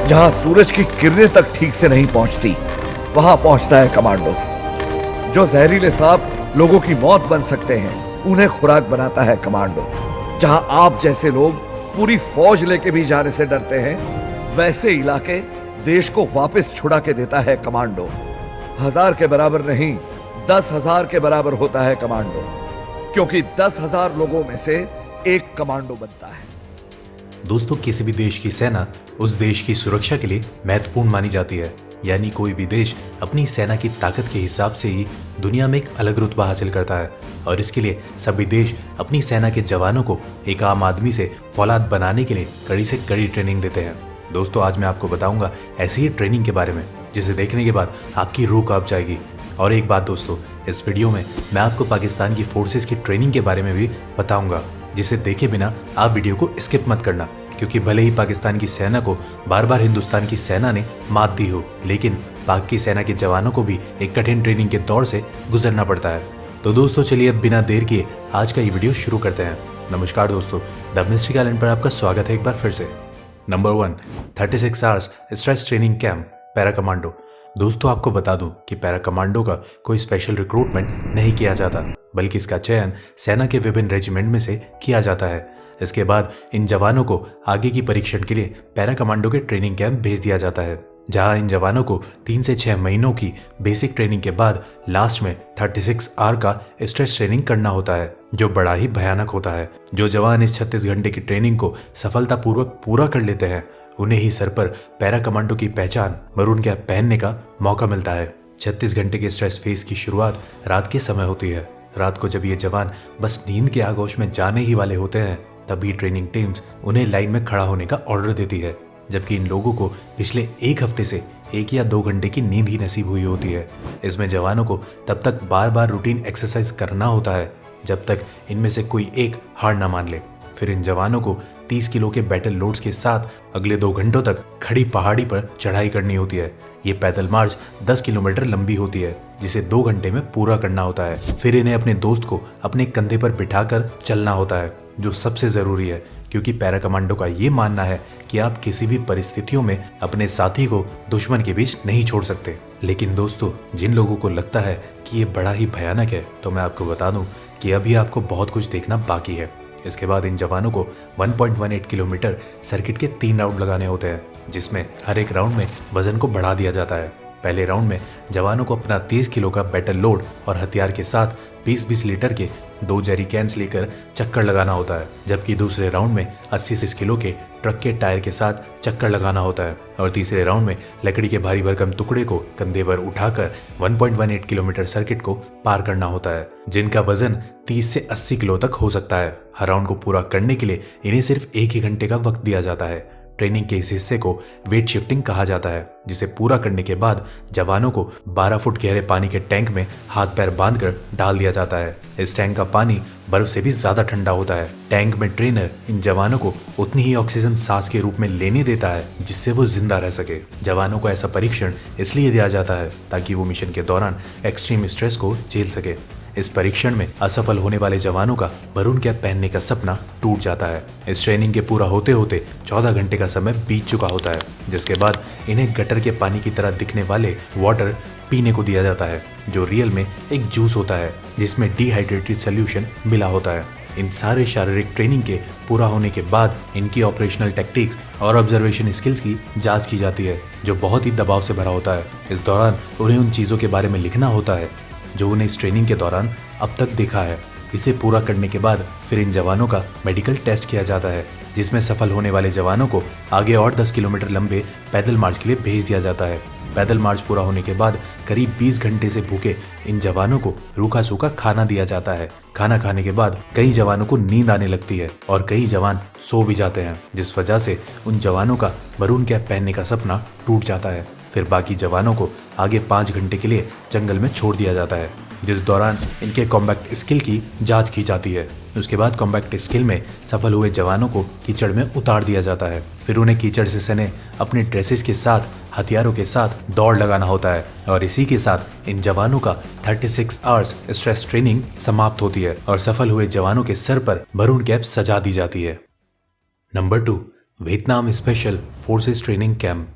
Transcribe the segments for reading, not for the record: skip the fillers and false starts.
जहां सूरज की किरणें तक ठीक से नहीं पहुंचती, वहां पहुंचता है कमांडो। जो जहरीले सांप लोगों की मौत बन सकते हैं, उन्हें खुराक बनाता है कमांडो। जहां आप जैसे लोग पूरी फौज लेके भी जाने से डरते हैं, वैसे इलाके देश को वापस छुड़ा के देता है कमांडो। 1000 के बराबर नहीं, 10,000 के बराबर होता है कमांडो, क्योंकि 10,000 लोगों में से एक कमांडो बनता है। दोस्तों, किसी भी देश की सेना उस देश की सुरक्षा के लिए महत्वपूर्ण मानी जाती है। यानी कोई भी देश अपनी सेना की ताकत के हिसाब से ही दुनिया में एक अलग रुतबा हासिल करता है, और इसके लिए सभी देश अपनी सेना के जवानों को एक आम आदमी से फौलाद बनाने के लिए कड़ी से कड़ी ट्रेनिंग देते हैं। दोस्तों, आज मैं आपको बताऊंगा ऐसी ही ट्रेनिंग के बारे में, जिसे देखने के बाद आपकी रूह कांप जाएगी। और एक बात दोस्तों, इस वीडियो में मैं आपको पाकिस्तान की फोर्सेस की ट्रेनिंग के बारे में भी बताऊंगा, जिसे देखे बिना आप वीडियो को स्किप मत करना, क्योंकि भले ही पाकिस्तान की सेना को बार बार हिंदुस्तान की सेना ने मात दी हो, लेकिन पाक की सेना के जवानों को भी एक कठिन ट्रेनिंग के दौर से गुजरना पड़ता है। तो दोस्तों चलिए अब बिना देर किए आज का ये वीडियो शुरू करते हैं। नमस्कार दोस्तों, द मिस्ट्री आइलैंड पर आपका स्वागत है एक बार फिर से। Number 1, 36 hours stretch training camp para commando. दोस्तों, आपको बता दूं कि पैरा कमांडो का कोई स्पेशल रिक्रूटमेंट नहीं किया जाता, बल्कि इसका चयन सेना के विभिन्न रेजिमेंट में से किया जाता है। इसके बाद इन जवानों को आगे की परीक्षण के लिए पैरा कमांडो के ट्रेनिंग कैंप भेज दिया जाता है, जहां इन जवानों को 3 से 6 महीनों की बेसिक ट्रेनिंग के बाद लास्ट में 36 आवर का स्ट्रेच ट्रेनिंग करना होता है, जो बड़ा ही भयानक होता है। जो जवान इस 36 घंटे की ट्रेनिंग को सफलतापूर्वक पूरा कर लेते हैं, उन्हें ही सर पर पैरा कमांडो की पहचान मरून कैप पहनने का मौका मिलता है। 36 घंटे के स्ट्रेस फेज की शुरुआत रात के समय होती है। रात को जब ये जवान बस नींद के आगोश में जाने ही वाले होते हैं, तभी ट्रेनिंग टीम्स उन्हें लाइन में खड़ा होने का ऑर्डर देती है, जबकि इन लोगों को पिछले एक हफ्ते से 1 या 2 घंटे की नींद ही नसीब हुई होती है। इसमें जवानों को तब तक बार बार रूटीन एक्सरसाइज करना होता है जब तक इनमें से कोई एक हार ना मान ले। फिर इन जवानों को 30 किलो के बैटल लोड्स के साथ अगले 2 घंटों तक खड़ी पहाड़ी पर चढ़ाई करनी होती है। ये पैदल मार्च 10 किलोमीटर लंबी होती है, जिसे 2 घंटे में पूरा करना होता है। फिर इन्हें अपने दोस्त को अपने कंधे पर बिठाकर चलना होता है, जो सबसे जरूरी है, क्योंकि पैरा कमांडो का ये मानना है कि आप किसी भी परिस्थितियों में अपने साथी को दुश्मन के बीच नहीं छोड़ सकते। लेकिन दोस्तों, जिन लोगों को लगता है कि ये बड़ा ही भयानक है, तो मैं आपको बता दूं कि अभी आपको बहुत कुछ देखना बाकी है। इसके बाद इन जवानों को 1.18 किलोमीटर सर्किट के 3 राउंड लगाने होते हैं, जिसमें हर एक राउंड में वजन को बढ़ा दिया जाता है। पहले राउंड में जवानों को अपना 30 किलो का बैटल लोड और हथियार के साथ 20-20 लीटर के 2 जेरी कैंस लेकर चक्कर लगाना होता है, जबकि दूसरे राउंड में 80 किलो के ट्रक के टायर के साथ चक्कर लगाना होता है, और तीसरे राउंड में लकड़ी के भारी भरकम टुकड़े को कंधे पर उठाकर 1.18 किलोमीटर सर्किट को पार करना होता है, जिनका वजन 30 से 80 किलो तक हो सकता है। हर राउंड को पूरा करने के लिए इन्हें सिर्फ 1 ही घंटे का वक्त दिया जाता है। ट्रेनिंग के इस हिस्से को वेट शिफ्टिंग कहा जाता है, जिसे पूरा करने के बाद जवानों को 12 फुट गहरे पानी के टैंक में हाथ पैर बांधकर डाल दिया जाता है। इस टैंक का पानी बर्फ से भी ज्यादा ठंडा होता है। टैंक में ट्रेनर इन जवानों को उतनी ही ऑक्सीजन सांस के रूप में लेने देता है जिससे वो जिंदा रह सके। जवानों को ऐसा परीक्षण इसलिए दिया जाता है ताकि वो मिशन के दौरान एक्सट्रीम स्ट्रेस को झेल सके। इस परीक्षण में असफल होने वाले जवानों का मरून कैप पहनने का सपना टूट जाता है। इस ट्रेनिंग के पूरा होते होते 14 घंटे का समय बीत चुका होता है, जिसके बाद इन्हें गटर के पानी की तरह दिखने वाले वाटर पीने को दिया जाता है, जो रियल में एक जूस होता है जिसमें डिहाइड्रेटेड सोल्यूशन मिला होता है। इन सारे शारीरिक ट्रेनिंग के पूरा होने के बाद इनकी ऑपरेशनल टेक्टिक्स और ऑब्जर्वेशन स्किल्स की जांच की जाती है, जो बहुत ही दबाव से भरा होता है। इस दौरान उन्हें उन चीज़ों के बारे में लिखना होता है जो उन्हें इस ट्रेनिंग के दौरान अब तक देखा है। इसे पूरा करने के बाद फिर इन जवानों का मेडिकल टेस्ट किया जाता है, जिसमें सफल होने वाले जवानों को आगे और 10 किलोमीटर लंबे पैदल मार्च के लिए भेज दिया जाता है। पैदल मार्च पूरा होने के बाद करीब 20 घंटे से भूखे इन जवानों को रूखा सूखा खाना दिया जाता है। खाना खाने के बाद कई जवानों को नींद आने लगती है और कई जवान सो भी जाते हैं, जिस वजह से उन जवानों का मरून कैप पहनने का सपना टूट जाता है। फिर बाकी जवानों को आगे 5 घंटे के लिए जंगल में छोड़ दिया जाता है, जिस दौरान इनके कॉम्बैक्ट स्किल की जांच की जाती है। उसके बाद कॉम्बैक्ट स्किल में सफल हुए जवानों को कीचड़ में उतार दिया जाता है। फिर उन्हें कीचड़ से सने अपने ड्रेसेस के साथ हथियारों के साथ दौड़ लगाना होता है, और इसी के साथ इन जवानों का 36 आवर्स स्ट्रेस ट्रेनिंग समाप्त होती है और सफल हुए जवानों के सर पर मरून कैप सजा दी जाती है। Number 2, Vietnam special forces training camp.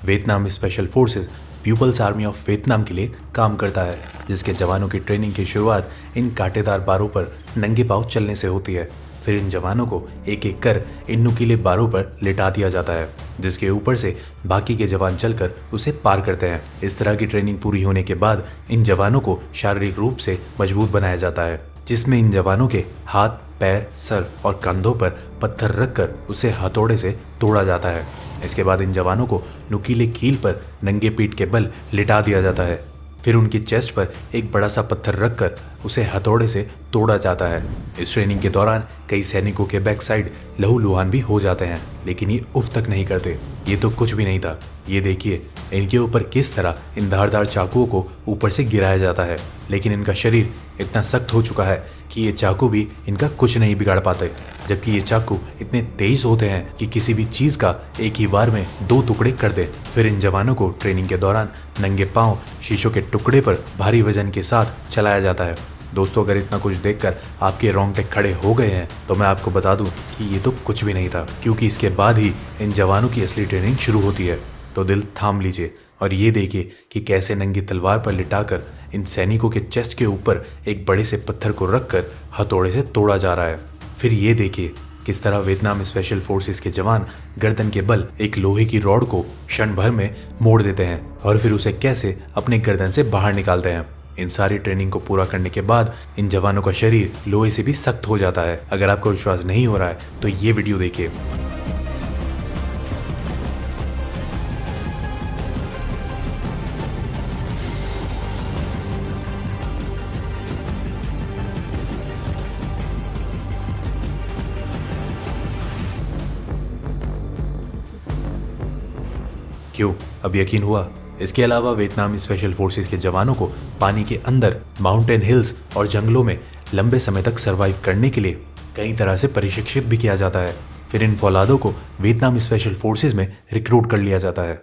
Vietnam special forces people's army of Vietnam के लिए काम करता है, जिसके जवानों की ट्रेनिंग की शुरुआत इन कांटेदार बारों पर नंगे पांव चलने से होती है। फिर इन जवानों को एक एक कर इन नुकीले बारों पर लिटा दिया जाता है, जिसके ऊपर से बाकी के जवान चलकर उसे पार करते हैं। इस तरह की ट्रेनिंग पूरी होने के बाद इन जवानों को शारीरिक रूप से मजबूत बनाया जाता है, जिसमें इन जवानों के हाथ, पैर, सर और कंधों पर पत्थर रखकर उसे हथौड़े से तोड़ा जाता है। इसके बाद इन जवानों को नुकीले कील पर नंगे पीठ के बल लिटा दिया जाता है। फिर उनकी चेस्ट पर एक बड़ा सा पत्थर रखकर उसे हथौड़े से तोड़ा जाता है। इस ट्रेनिंग के दौरान कई सैनिकों के बैक साइड लहूलुहान भी हो जाते हैं, लेकिन ये उफ तक नहीं करते। ये तो कुछ भी नहीं था, ये देखिए इनके ऊपर किस तरह इन धारदार चाकुओं को ऊपर से गिराया जाता है, लेकिन इनका शरीर इतना सख्त हो चुका है कि ये चाकू भी इनका कुछ नहीं बिगाड़ पाते। जबकि ये चाकू इतने तेज होते हैं कि किसी भी चीज का एक ही वार में 2 टुकड़े कर दे। फिर इन जवानों को ट्रेनिंग के दौरान नंगे पांव शीशों के टुकड़े पर भारी वजन के साथ चलाया जाता है। दोस्तों, अगर इतना कुछ देखकर आपके रोंगटे खड़े हो गए हैं तो मैं आपको बता दूं कि ये तो कुछ भी नहीं था, क्योंकि इसके बाद ही इन जवानों की असली ट्रेनिंग शुरू होती है। तो दिल थाम लीजिए और ये देखिए कि कैसे नंगी तलवार पर लिटाकर इन सैनिकों के चेस्ट के ऊपर एक बड़े से पत्थर को रखकर हथौड़े से तोड़ा जा रहा है। फिर ये देखिए किस तरह वियतनाम स्पेशल फोर्सेस के जवान गर्दन के बल एक लोहे की रॉड को क्षण भर में मोड़ देते हैं और फिर उसे कैसे अपने गर्दन से बाहर निकालते हैं। इन सारी ट्रेनिंग को पूरा करने के बाद इन जवानों का शरीर लोहे से भी सख्त हो जाता है। अगर आपको विश्वास नहीं हो रहा है तो ये वीडियो देखिए। क्यों, अब यकीन हुआ? इसके अलावा वियतनाम स्पेशल फोर्सेस के जवानों को पानी के अंदर, माउंटेन हिल्स और जंगलों में लंबे समय तक सरवाइव करने के लिए कई तरह से प्रशिक्षित भी किया जाता है। फिर इन फौलादों को वियतनाम स्पेशल फोर्सेस में रिक्रूट कर लिया जाता है।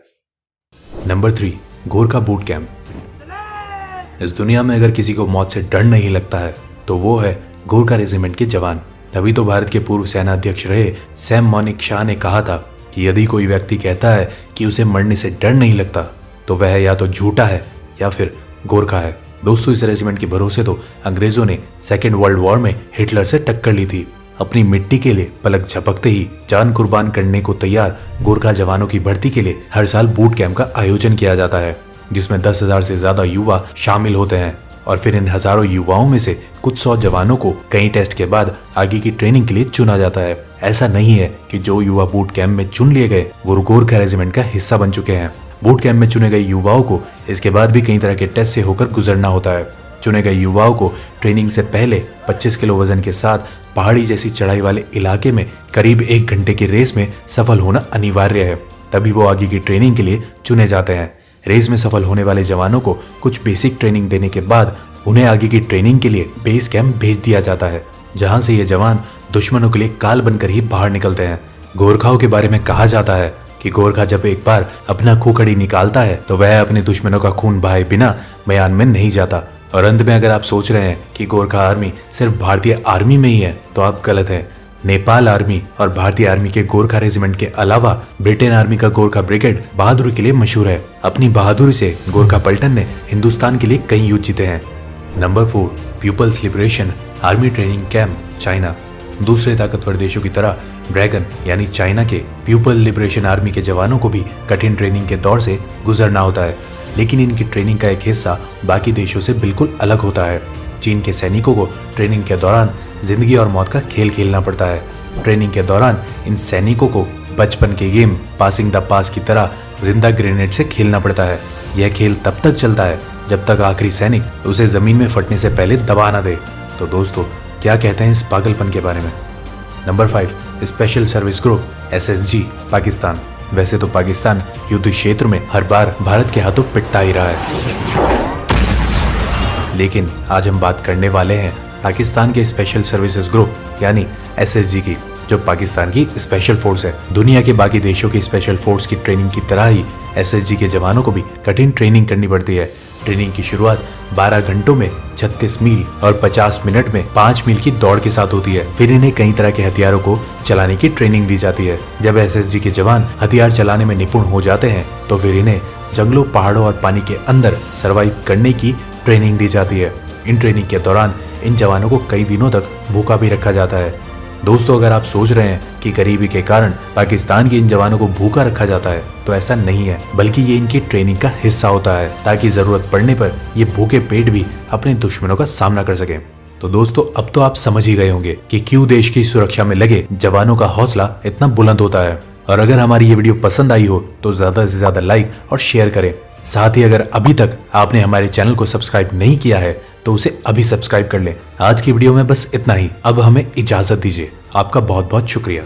Number 3, Gorkha boot camp. इस दुनिया में अगर किसी को मौत से डर नहीं लगता है तो वो है गोरखा रेजिमेंट के जवान। तभी तो भारत के पूर्व सेना अध्यक्ष रहे सैम मॉनिक शाह ने कहा था कि यदि कोई व्यक्ति कहता है कि उसे मरने से डर नहीं लगता तो वह या तो झूठा है या फिर गोरखा है। दोस्तों, इस रेजिमेंट के भरोसे तो अंग्रेजों ने सेकेंड वर्ल्ड वॉर में हिटलर से टक्कर ली थी। अपनी मिट्टी के लिए पलक झपकते ही जान कुर्बान करने को तैयार गोरखा जवानों की भर्ती के लिए हर साल बूट कैंप का आयोजन किया जाता है, जिसमें 10,000 से ज्यादा युवा शामिल होते हैं। और फिर इन हजारों युवाओं में से कुछ 100 जवानों को कई टेस्ट के बाद आगे की ट्रेनिंग के लिए चुना जाता है। ऐसा नहीं है कि जो युवा बूट कैंप में चुन लिए गए वो गोरखा रेजिमेंट का हिस्सा बन चुके हैं। बूट कैंप में चुने गए युवाओं को इसके बाद भी कई तरह के टेस्ट से होकर गुजरना होता है। चुने गए युवाओं को ट्रेनिंग से पहले 25 किलो वजन के साथ पहाड़ी जैसी चढ़ाई वाले इलाके में करीब 1 घंटे की रेस में सफल होना अनिवार्य है, तभी वो आगे की ट्रेनिंग के लिए चुने जाते हैं। रेस में सफल होने वाले जवानों को कुछ बेसिक ट्रेनिंग देने के बाद उन्हें आगे की ट्रेनिंग के लिए बेस कैंप भेज दिया जाता है, जहां से ये जवान दुश्मनों के लिए काल बनकर ही बाहर निकलते हैं। गोरखाओं के बारे में कहा जाता है कि गोरखा जब एक बार अपना खूखड़ी निकालता है तो वह अपने दुश्मनों का खून बहाए बिना मैदान में नहीं जाता। और अंत में अगर आप सोच रहे हैं कि गोरखा आर्मी सिर्फ भारतीय आर्मी में ही है तो आप गलत हैं। नेपाल आर्मी और भारतीय आर्मी के गोरखा रेजिमेंट के अलावा ब्रिटेन आर्मी का गोरखा ब्रिगेड बहादुरी के लिए मशहूर है। अपनी बहादुरी से गोरखा पलटन ने हिंदुस्तान के लिए कई युद्ध जीते हैं। Number 4, people's liberation army training camp, China. दूसरे ताकतवर देशों की तरह ड्रैगन यानी चाइना के पीपल लिबरेशन आर्मी के जवानों को भी कठिन ट्रेनिंग के दौर से गुजरना होता है, लेकिन इनकी ट्रेनिंग का एक हिस्सा बाकी देशों से बिल्कुल अलग होता है। चीन के सैनिकों को ट्रेनिंग के दौरान जिंदगी और मौत का खेल खेलना पड़ता है। ट्रेनिंग के दौरान इन सैनिकों को बचपन के गेम पासिंग द पास की तरह जिंदा ग्रेनेड से खेलना पड़ता है। यह खेल तब तक चलता है जब तक आखिरी सैनिक उसे जमीन में फटने से पहले दबा ना दे। तो दोस्तों, क्या कहते हैं इस पागलपन के बारे में? Number 5, special service group SSG, Pakistan. वैसे तो पाकिस्तान युद्ध क्षेत्र में हर बार भारत के हाथों पिटता ही रहा है, लेकिन आज हम बात करने वाले हैं पाकिस्तान के स्पेशल सर्विसेज ग्रुप यानी SSG की, जो पाकिस्तान की स्पेशल फोर्स है। दुनिया के बाकी देशों की स्पेशल फोर्स की ट्रेनिंग की तरह ही SSG के जवानों को भी कठिन ट्रेनिंग करनी पड़ती है ट्रेनिंग की शुरुआत 12 घंटों में 36 मील और 50 मिनट में 5 मील की दौड़ के साथ होती है। फिर इन्हें कई तरह के हथियारों को चलाने की ट्रेनिंग दी जाती है। जब एसएसजी के जवान हथियार चलाने में निपुण हो जाते हैं तो फिर इन्हें जंगलों, पहाड़ों और पानी के अंदर सरवाइव करने की ट्रेनिंग दी जाती है। इन ट्रेनिंग के दौरान इन जवानों को कई दिनों तक भूखा भी रखा जाता है। दोस्तों, अगर आप सोच रहे हैं कि गरीबी के कारण पाकिस्तान के इन जवानों को भूखा रखा जाता है, तो ऐसा नहीं है, बल्कि ये इनकी ट्रेनिंग का हिस्सा होता है ताकि जरूरत पड़ने पर ये भूखे पेट भी अपने दुश्मनों का सामना कर सकें। तो दोस्तों, अब तो आप समझ ही गए होंगे कि क्यों देश की सुरक्षा में लगे जवानों का हौसला इतना बुलंद होता है। और अगर हमारी ये वीडियो पसंद आई हो तो ज्यादा से ज्यादा लाइक और शेयर करें। साथ ही अगर अभी तक आपने हमारे चैनल को सब्सक्राइब नहीं किया है तो उसे अभी सब्सक्राइब कर लें। आज की वीडियो में बस इतना ही। अब हमें इजाजत दीजिए। आपका बहुत बहुत शुक्रिया।